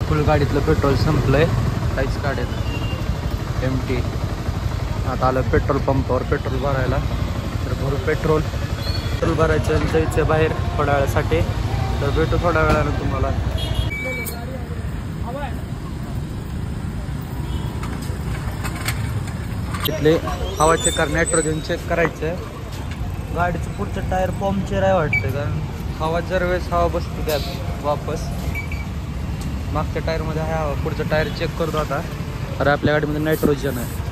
फुल गाडीतलं पेट्रोल संपलंय, काहीच काढेल एमटी. आता आलं पेट्रोल पंपावर पेट्रोल भरायला. तर भरू पेट्रोल भरायचं जायचं बाहेर थोड्या वेळासाठी. तर भेटू थोड्या वेळानं तुम्हाला. तिथले हवा चेक कर, नायट्रोजन चेक करायचं. गाडीचं पुढचं टायर पंक्चर आहे वाटतं, कारण हवा जर वेळेस हवा बसते त्यात वापस. मागच्या टायरमध्ये आहे हवा, पुढचं टायर चेक करतो आता. अरे आपल्या गाडीमध्ये नायट्रोजन आहे.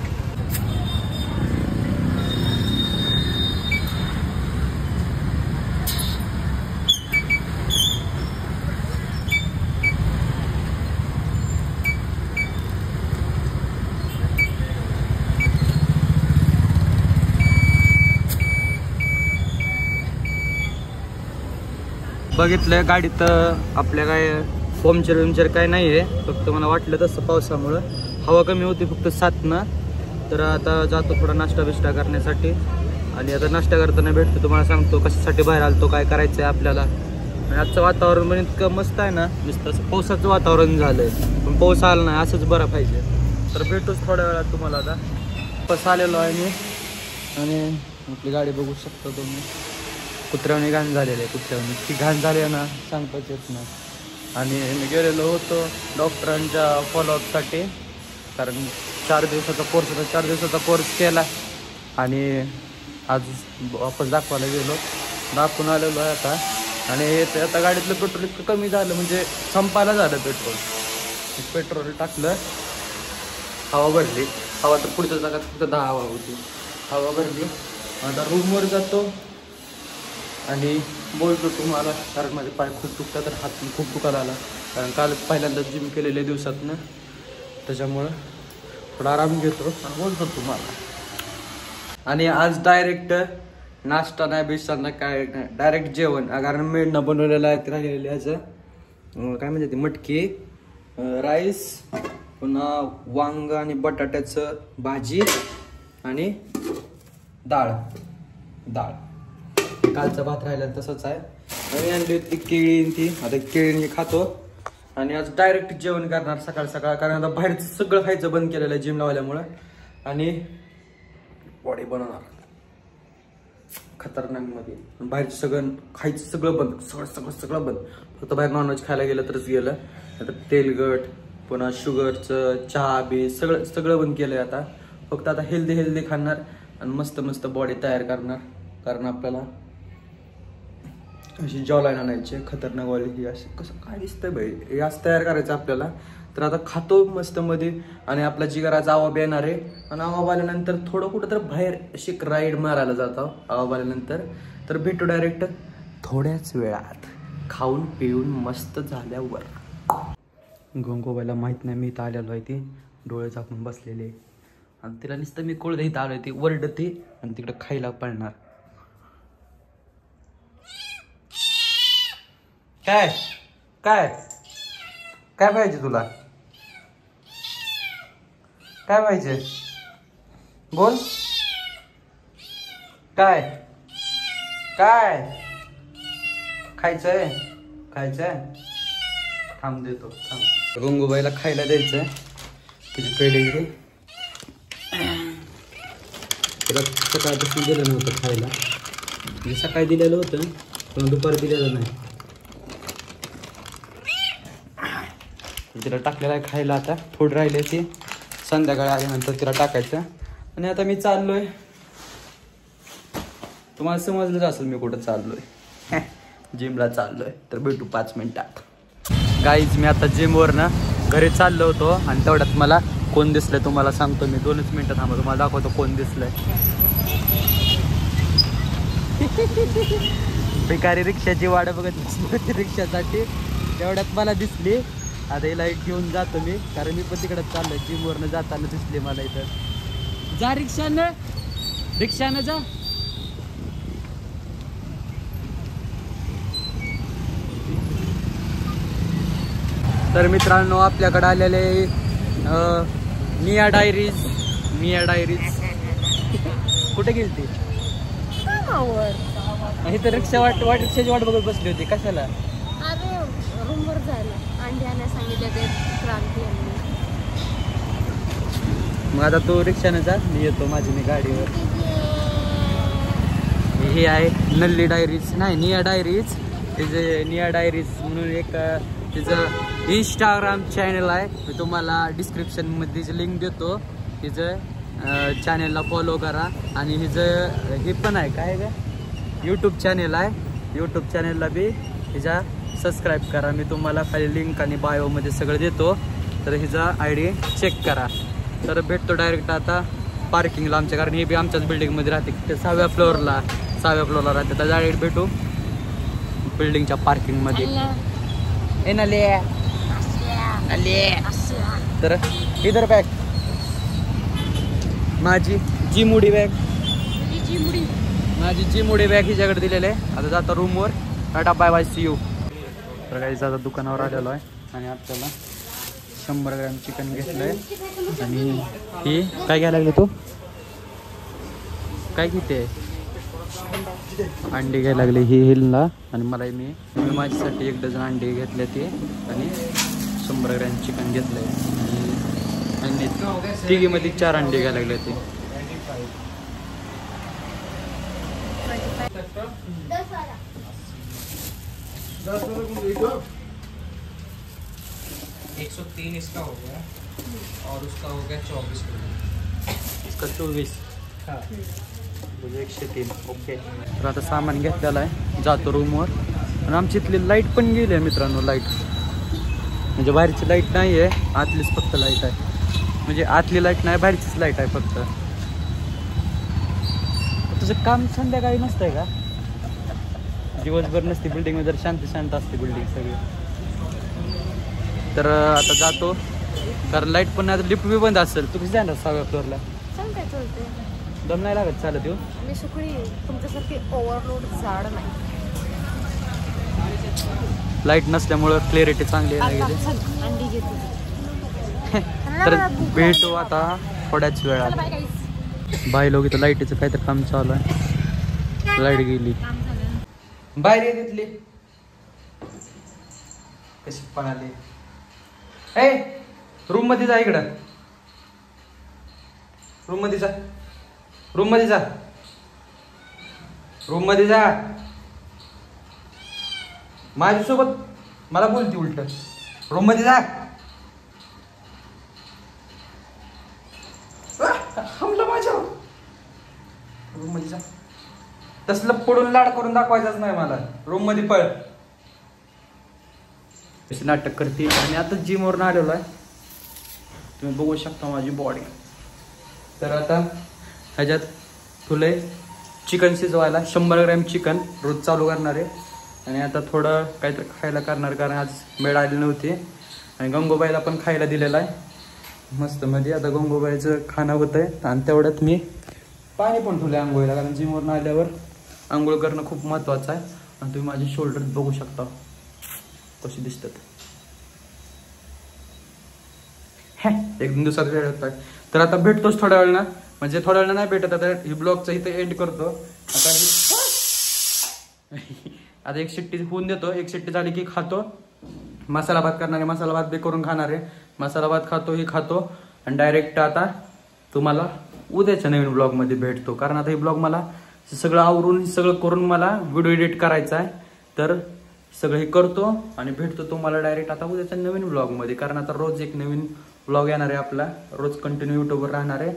बघितलं गाडीत आपल्या काय पंक्चर विमचर काय नाही आहे, फक्त मला वाटलं तसं पावसामुळं हवा कमी होती फक्त 7 तर आता जातो थोडा नाश्ता बिष्टा करण्यासाठी. आणि आता नाश्ता करताना भेटतो, तुम्हाला सांगतो कशासाठी बाहेर आलतो, काय करायचं आहे आपल्याला. आणि आजचं वातावरण पण इतकं मस्त आहे ना, नुसतं असं पावसाचं वातावरण झालं आहे, पण पाऊस आला नाही असंच बरं पाहिजे. तर भेटूच थोड्या वेळात तुम्हाला. आता बस आलेलो आहे मी आणि आपली गाडी बघू शकता तुम्ही. कुत्र्यावणी घाण झालेली आहे, कुत्र्यावणी ती घाण झाली आहे ना सांगताच येत नाही. आणि मी गेलेलो होतो डॉक्टरांच्या फॉलोअपसाठी, कारण 4 दिवसाचा कोर्स होता. 4 दिवसाचा कोर्स केला आणि आज वापस दाखवायला गेलो, दाखवून आलेलो आहे आता. आणि आता गाडीतलं पेट्रोल इतकं कमी झालं, म्हणजे संपायला झालं पेट्रोल. पेट्रोल टाकलं, हवा भरली. हवा तर पुढच्या जागात फक्त 10 हवा होती, हवा भरली. आता रूमवर जातो आणि बोलतो तुम्हाला, कारण माझे पाय खूप दुखतात, तर हात पण खूप दुखायला आला, कारण काल पहिल्यांदा जिम केलेल्या दिवसातनं, त्याच्यामुळं थोडा आराम घेतो आणि बोलतो तुम्हाला. आणि आज डायरेक्ट नाश्ता नाही बिस्टा नाही काय नाही, डायरेक्ट जेवण. कारण मेडनं बनवलेलं आहे ते राहिलेलं ह्याचं काय म्हणजे ते मटकी, राईस, पुन्हा वांग आणि बटाट्याचं भाजी आणि डाळ. कालचा भात राहिला तसंच आहे. आणि आणली होती केळी, ती आता केळी खातो. आणि आज डायरेक्ट जेवण करणार सकाळ सकाळ, कारण आता बाहेरचं सगळं खायचं बंद केलेलं आहे जिम लावल्यामुळं. आणि बॉडी बनवणार खतरनाक मध्ये. बाहेरचं सगळं खायचं सगळं बंद, सगळं बंद. फक्त बाहेर नॉनव्हेज खायला गेलं तरच गेलं. आता तेलकट, पुन्हा शुगरचं, चहा बी सगळं बंद केलंय आता. फक्त आता हेल्दी खाणार आणि मस्त बॉडी तयार करणार. कारण आपल्याला अशी जॉलाईन आणायची खतरनाक वाली, ही अशी कसं काय दिसतंय भाई, हे असं तयार करायचं आपल्याला. तर आता खातो मस्त मध्ये. आणि आपला जिगराचा आवाब येणार आहे. आणि आवाब आल्यानंतर थोडं कुठं तर बाहेर अशी राईड मारायला जातो आवाब आल्यानंतर. तर भेटू डायरेक्ट थोड्याच वेळात, खाऊन पिऊन मस्त झाल्यावर. गंगोबाईला माहित नाही मी इथं आलेलो आहे, ती डोळे झाकून बसलेले. आणि तिला नुसतं मी कोळ इथं आलोय, ती वरडते आणि तिकडे खायला पडणार. काय काय काय पाहिजे तुला, काय पाहिजे बोल. काय काय खायचंय थांब देतो, थांब. गंगूबाईला खायला द्यायचंय, तिची पेढी तिला सकाळपासून दिलं नव्हतं खायला. म्हणजे सकाळी दिलेलं होतं पण दुपारी दिलेलं नाही. तिला टाकलेलं आहे खायला. आता थोडी राहिले ती संध्याकाळी आल्यानंतर तिला टाकायचं. आणि आता मी चाललोय, तुम्हाला समजलंच असेल मी कुठं चाललोय, जिमला चाललोय. तर भेटू 5 मिनिटात. गाईज मी आता जिमवर ना घरी चाललो होतो आणि तेवढ्यात मला कोण दिसलंय तुम्हाला सांगतो मी. 2च मिनिटं थांबा, तुम्हाला दाखवतो कोण दिसलंय. भिकारी रिक्षाची वाट बघत बसली रिक्षासाठी, तेवढ्यात मला दिसली. आता हिला घेऊन जातो मी, कारण मी पण तिकडे चाललोय. जिमवरनं जाताना दिसले मला इथं. जा रिक्षानं जा. तर मित्रांनो आपल्याकडे आलेले मिया डायरीज कुठे गेली ती? इथं रिक्षाची वाट बघत बसली होती. कशाला? रूमवर जायला अंडी आणायला सांगितले ते मग आता तू रिक्षाने जा, मी येतो मी गाडीवर. हे आहे नल्ली डायरीज, नाही निया डायरीज. तिचे निया डायरीज म्हणून एक तिचं इंस्टाग्राम चॅनल आहे. मी तुम्हाला डिस्क्रिप्शनमध्ये तिची लिंक देतो. तिचं चॅनलला फॉलो करा. आणि हिचं हे पण आहे काय का यूट्यूब चॅनल आहे. यूट्यूब चॅनलला बी हिचा सबस्क्राईब करा. मी तुम्हाला खाली लिंक आणि बायोमध्ये सगळं देतो. तर हिचा ID चेक करा. तर भेटतो डायरेक्ट आता पार्किंगला आमच्या, कारण हे बी आमच्याच बिल्डिंगमध्ये राहते. ते 6व्या फ्लोअरला राहते. तर डायरेक्ट भेटू बिल्डिंगच्या पार्किंगमध्ये. तर इधर बॅग माझी जी मुडी बॅग हिच्याकडे दिलेले आहे. आता जातो रूमवर. Tata bye bye see you. तर काही आता दुकानावर आलेलो आहे आणि आपल्याला 100 ग्रॅम चिकन घेतलंय. आणि ही काय घ्यायला लागले तू? काय घेते? अंडी घ्यायला लागले ही हिलला. आणि मला मी माझ्यासाठी 1 डझन अंडी घेतले ते. आणि 100 ग्रॅम चिकन घेतलंय. आणि तिघीमध्ये 4 अंडी घ्यायला लागले ते. $103 इसका हो गया और उसका हो गया 24 इसका 24. हाँ म्हणजे 103. ओके. तर आता सामान घेतलेलं आहे. जातो रूमवर. आणि आमची इथली लाईट पण गेली आहे मित्रांनो. लाईट म्हणजे बाहेरची लाईट नाही आहे, आतलीच फक्त लाईट आहे. म्हणजे आतली लाईट नाही, बाहेरचीच लाईट आहे फक्त. तुझं काम संध्याकाळी नसतंय का? दिवसभर नसते बिल्डिंगमध्ये, जर शांत असते बिल्डिंग सगळी. तर आता जातो, कारण लाईट पण नाही. लिफ्ट बी बंद असेल. तू कशी जाणार 6व्या फ्लोअरला? दम नाही लागत चालत येऊ? मी सुकळी तुमच्यासारखी ओव्हरलोड झाड नाही. लाईट नसल्यामुळं क्लिअरिटी चांगली आहे. अंडी घेतो. तर भेटू आता थोड्याच वेळात. बाय लोक इथं लाईटीचं काहीतरी काम चालू आहे. लाईट गेली. बाहेर ये तिथली कशी पळाली. ए रूम मध्ये जा. इकडं रूम मध्ये जा. रूम मध्ये जा. रूम मध्ये जा. माझ्यासोबत मला बोलती उलट. रूम मध्ये जा. हमला माझ्यावर. रूम मध्ये जा. तसलं पडून लाड करून दाखवायचाच नाही मला. रूम मध्ये पळ. अशी नाटक करते. आणि आता जिमवरून आलेलो आहे. तुम्ही बघू शकता माझी बॉडी. तर आता ह्याच्यात तुला चिकन शिजवायला 100 ग्रॅम चिकन रोज चालू करणार आहे. आणि आता थोडं काहीतरी खायला करणार, कारण आज मेळ आली नव्हती. आणि गंगोबाईला पण खायला दिलेलं आहे मस्त मध्ये. आता गंगोबाईचं खाणं होतं आहे. आणि तेवढ्यात मी पाणी पण ठेवलं आंघोळीला, कारण जिमवरून आल्यावर आंघोळ करणं खूप महत्त्वाचं आहे. आणि तुम्ही माझे शोल्डर बघू शकता कशी दिसतात. 1-2 दिवसात वेळ होत. तर आता भेटतोच थोड्या वेळ ना, म्हणजे थोड्या वेळ नाही भेटत. आता ही ब्लॉगचं इथे एंड करतो. आता 1 शिट्टी होऊन देतो. 1 शिट्टी झाली की खातो. मसाला भात करणार आहे. मसाला भात बी करून खाणार आहे. मसाला भात खातो, ही खातो. आणि डायरेक्ट आता तुम्हाला उद्याच्या नवीन ब्लॉगमध्ये भेटतो. कारण आता हे ब्लॉग मला सगळं आवरून सगळं करून मला व्हिडिओ एडिट करायचा आहे. तर सगळं हे करतो आणि भेटतो तुम्हाला डायरेक्ट आता उद्याच्या नवीन ब्लॉगमध्ये. कारण आता रोज एक नवीन ब्लॉग येणार आहे आपला. रोज कंटिन्यू यूट्यूबवर राहणार आहे.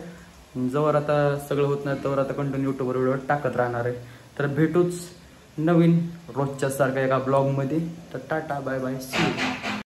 जवळ आता सगळं होत नाही तवर आता कंटिन्यू यूट्यूबवर व्हिडिओ टाकत राहणार आहे. तर भेटूच नवीन रोजच्या सारखा एका ब्लॉगमध्ये. तर tata bye bye see you.